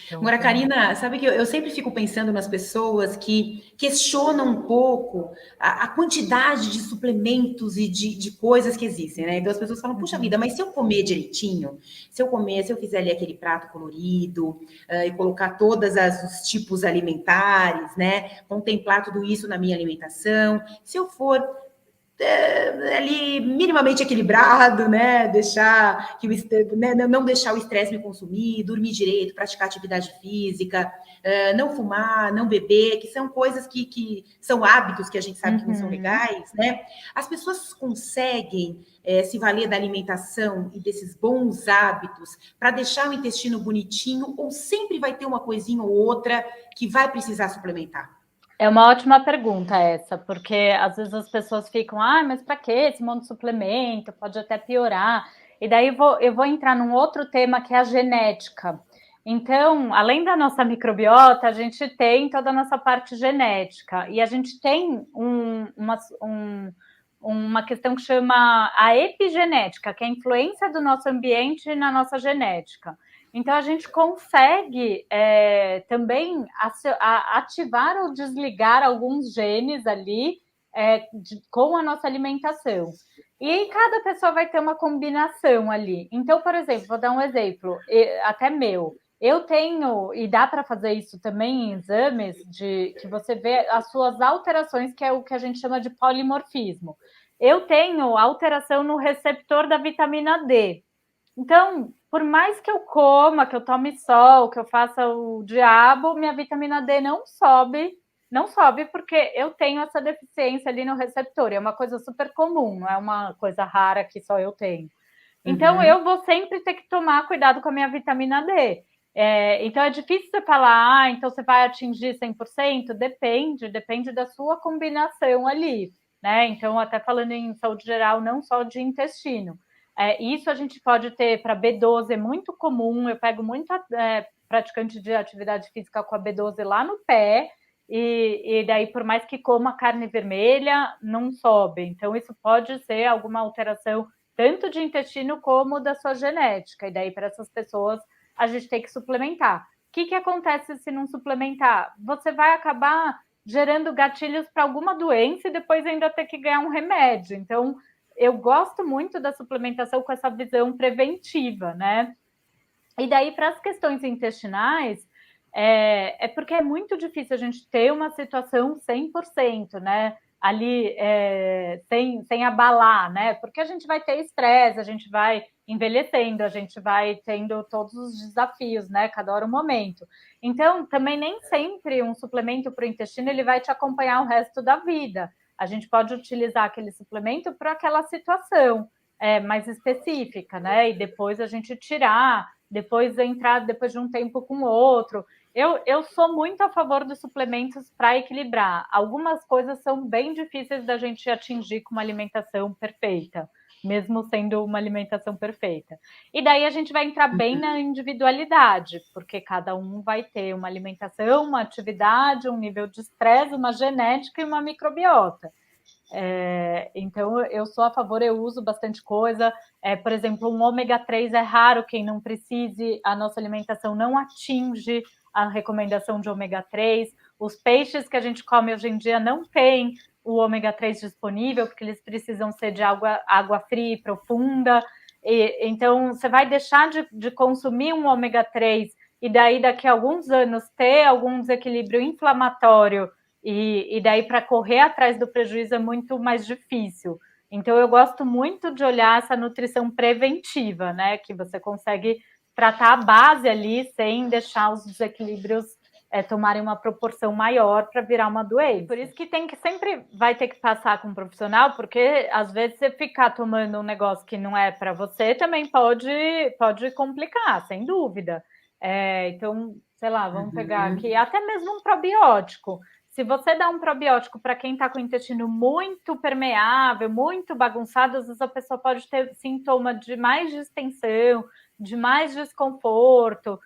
Então, Agora, Karina, sabe que eu sempre fico pensando nas pessoas que questionam um pouco a quantidade de suplementos e de coisas que existem, né? Então as pessoas falam, puxa vida, mas se eu comer direitinho, se eu fizer ali aquele prato colorido, e colocar os tipos alimentares, né? Contemplar tudo isso na minha alimentação, se eu for ali minimamente equilibrado, né? Deixar que né? Não deixar o estresse me consumir, dormir direito, praticar atividade física, não fumar, não beber, que são coisas que são hábitos que a gente sabe que não são legais, né? As pessoas conseguem se valer da alimentação e desses bons hábitos para deixar o intestino bonitinho, ou sempre vai ter uma coisinha ou outra que vai precisar suplementar? é uma ótima pergunta essa, porque às vezes as pessoas ficam, mas para que esse monte de suplemento? Pode até piorar. E daí eu vou entrar num outro tema que é a genética. Então, além da nossa microbiota, a gente tem toda a nossa parte genética. E a gente tem uma questão que chama a epigenética, que é a influência do nosso ambiente na nossa genética. Então, a gente consegue também ativar ou desligar alguns genes ali com a nossa alimentação. E cada pessoa vai ter uma combinação ali. Então, por exemplo, vou dar um exemplo, até meu. Eu tenho, e dá para fazer isso também em exames, que você vê as suas alterações, que é o que a gente chama de polimorfismo. Eu tenho alteração no receptor da vitamina D. Então, por mais que eu coma, que eu tome sol, que eu faça o diabo, minha vitamina D não sobe porque eu tenho essa deficiência ali no receptor. É uma coisa super comum, não é uma coisa rara que só eu tenho. Então, eu vou sempre ter que tomar cuidado com a minha vitamina D. Então, é difícil você falar, então você vai atingir 100%? Depende da sua combinação ali, né? Então, até falando em saúde geral, não só de intestino. Isso a gente pode ter para B12, é muito comum, eu pego muito praticante de atividade física com a B12 lá no pé, e daí, por mais que coma carne vermelha, não sobe. Então, isso pode ser alguma alteração tanto de intestino como da sua genética. E daí, para essas pessoas, a gente tem que suplementar. O que acontece se não suplementar? Você vai acabar gerando gatilhos para alguma doença e depois ainda ter que ganhar um remédio. Então, eu gosto muito da suplementação com essa visão preventiva, né? E daí, para as questões intestinais, porque é muito difícil a gente ter uma situação 100%, né? Ali, sem abalar, né? Porque a gente vai ter estresse, a gente vai envelhecendo, a gente vai tendo todos os desafios, né? Cada hora um momento. Então, também nem sempre um suplemento para o intestino ele vai te acompanhar o resto da vida. A gente pode utilizar aquele suplemento para aquela situação mais específica, né? E depois a gente tirar, depois entrar depois de um tempo com outro. Eu sou muito a favor dos suplementos para equilibrar. Algumas coisas são bem difíceis da gente atingir com uma alimentação perfeita, mesmo sendo uma alimentação perfeita. E daí a gente vai entrar bem na individualidade, porque cada um vai ter uma alimentação, uma atividade, um nível de estresse, uma genética e uma microbiota. Então, eu sou a favor, eu uso bastante coisa. Por exemplo, um ômega 3 é raro quem não precise, a nossa alimentação não atinge a recomendação de ômega 3. Os peixes que a gente come hoje em dia não tem o ômega 3 disponível, porque eles precisam ser de água fria e profunda. Então, você vai deixar de consumir um ômega 3 e daí, daqui a alguns anos, ter algum desequilíbrio inflamatório e daí para correr atrás do prejuízo é muito mais difícil. Então eu gosto muito de olhar essa nutrição preventiva, né? Que você consegue tratar a base ali sem deixar os desequilíbrios tomarem uma proporção maior para virar uma doença. Por isso que sempre vai ter que passar com um profissional, porque às vezes você ficar tomando um negócio que não é para você também pode complicar, sem dúvida. Então, sei lá, vamos pegar aqui até mesmo um probiótico. Se você dá um probiótico para quem está com o intestino muito permeável, muito bagunçado, às vezes a pessoa pode ter sintoma de mais distensão, de mais desconforto.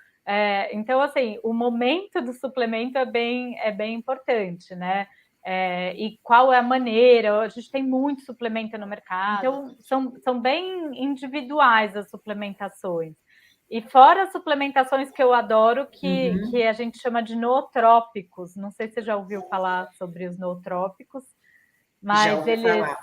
Então, assim, o momento do suplemento é bem importante, né? E qual é a maneira? A gente tem muito suplemento no mercado. Então, são bem individuais as suplementações. E fora as suplementações que eu adoro, que a gente chama de nootrópicos. Não sei se você já ouviu falar sobre os nootrópicos, Já mas ouvi eles falar.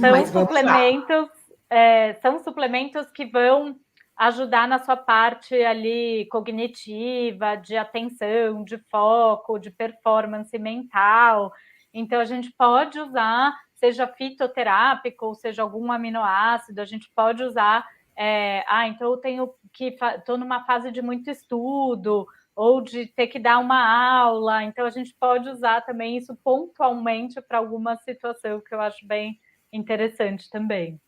são Mas vamos lá. suplementos que vão ajudar na sua parte ali cognitiva, de atenção, de foco, de performance mental. Então a gente pode usar, seja fitoterápico ou seja algum aminoácido, a gente pode usar. Então eu tenho que estou numa fase de muito estudo ou de ter que dar uma aula, então a gente pode usar também isso pontualmente para alguma situação que eu acho bem interessante também.